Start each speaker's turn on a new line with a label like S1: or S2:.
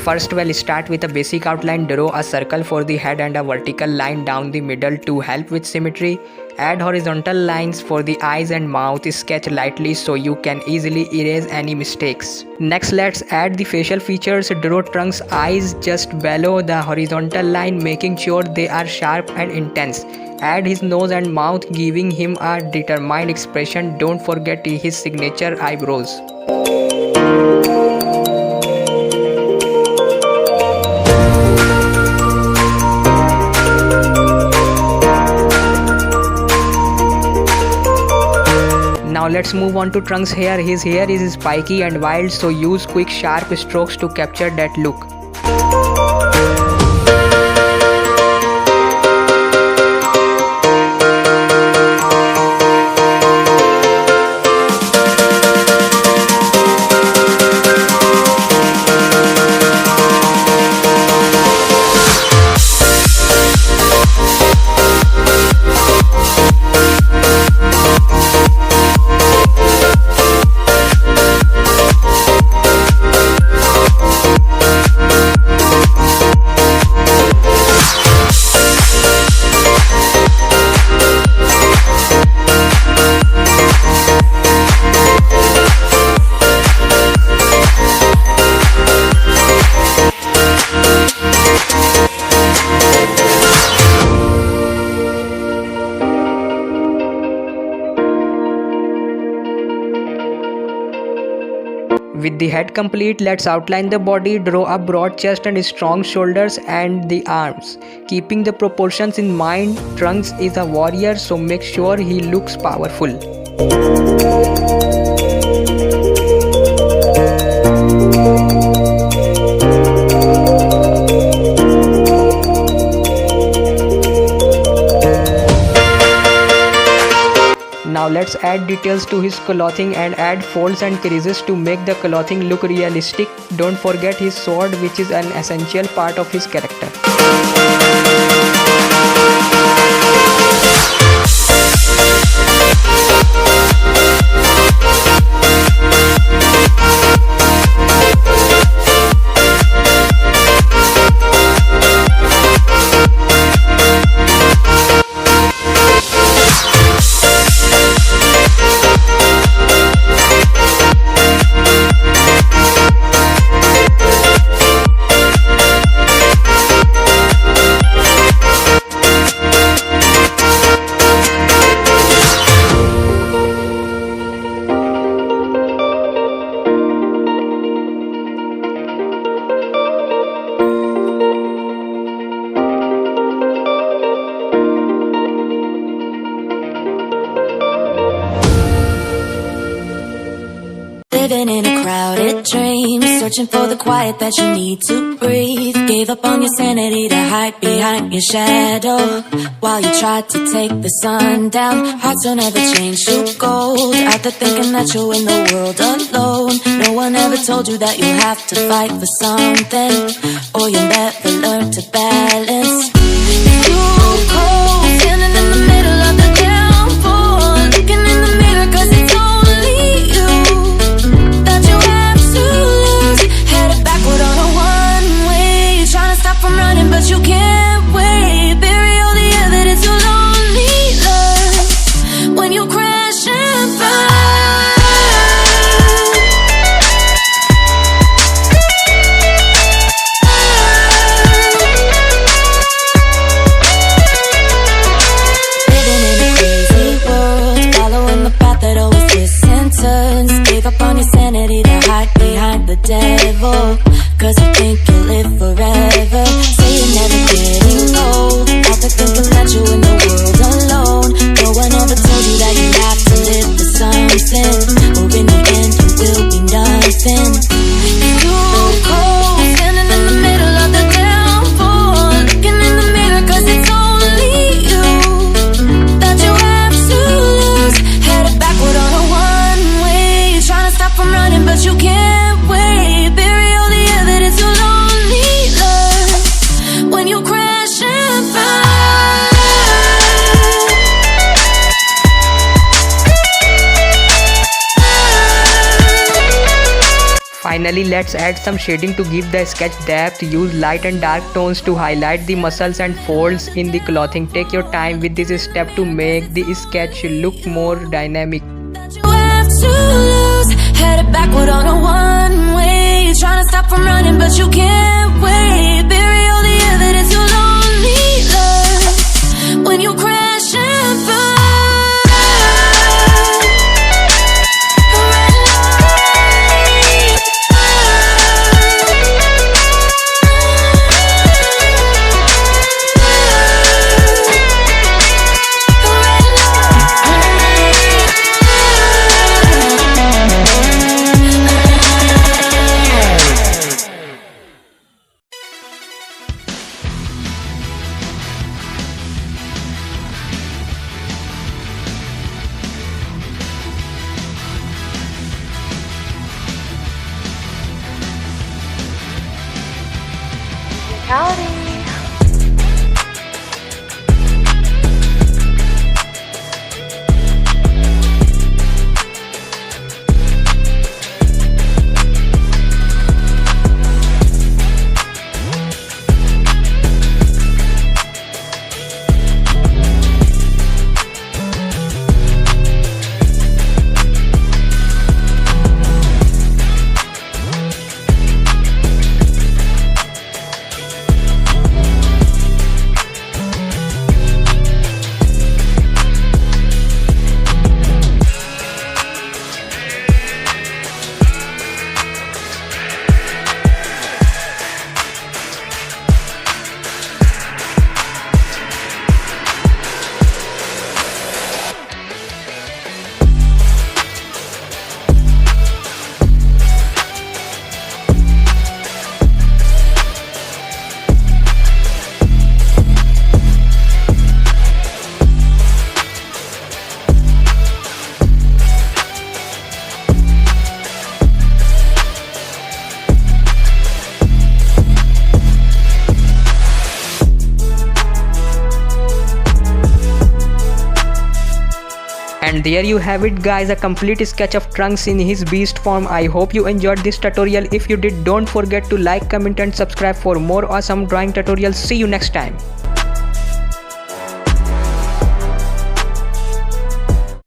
S1: First, we'll start with a basic outline. Draw a circle for the head and a vertical line down the middle to help with symmetry. Add horizontal lines for the eyes and mouth. Sketch lightly so you can easily erase any mistakes. Next, let's add the facial features. Draw Trunk's eyes just below the horizontal line, making sure they are sharp and intense. Add his nose and mouth, giving him a determined expression. Don't forget his signature eyebrows. Now let's move on to Trunk's hair. His hair is spiky and wild, so use quick sharp strokes to capture that look. With the head complete, let's outline the body. Draw a broad chest and strong shoulders and the arms. Keeping the proportions in mind, Trunks is a warrior, so make sure he looks powerful. Now let's add details to his clothing and add folds and creases to make the clothing look realistic. Don't forget his sword, which is an essential part of his character.
S2: Living in a crowded dream, searching for the quiet that you need to breathe. Gave up on your sanity to hide behind your shadow, while you tried to take the sun down. Hearts don't ever change to gold, out there thinking that you're in the world alone. No one ever told you that you have to fight for something, or you'll never learn to balance. It's too cold, standing in the middle of the downpour, looking in the mirror 'cause it's only you that you have to lose. Headed backward on a one-way, trying to stop from running but you can't wait. Bury all the evidence you'll only learn when you crash and burn. The devil, 'cause you think you'll live forever. Say you're never getting old, out there thinking that you're in the world alone. No one ever told you that you have to live for something, or in the end you will be nothing. It's too cold, standing in the middle of the downpour, looking in the mirror 'cause it's only you that you have to lose. Headed backward on a one-way, trying to stop from running but you can't.
S1: Finally, let's add some shading to give the sketch depth. Use light and dark tones to highlight the muscles and folds in the clothing. Take your time with this step to make the sketch look more dynamic.
S2: You have to lose, headed backward on a one-way. Trying to stop from running, but you can't wait. Bury all the evidence, you'll only learn when you crash and burn.
S3: Howdy.
S1: And there you have it guys, a complete sketch of Trunks in his beast form. I hope you enjoyed this tutorial. If you did, don't forget to like, comment and subscribe for more awesome drawing tutorials. See you next time.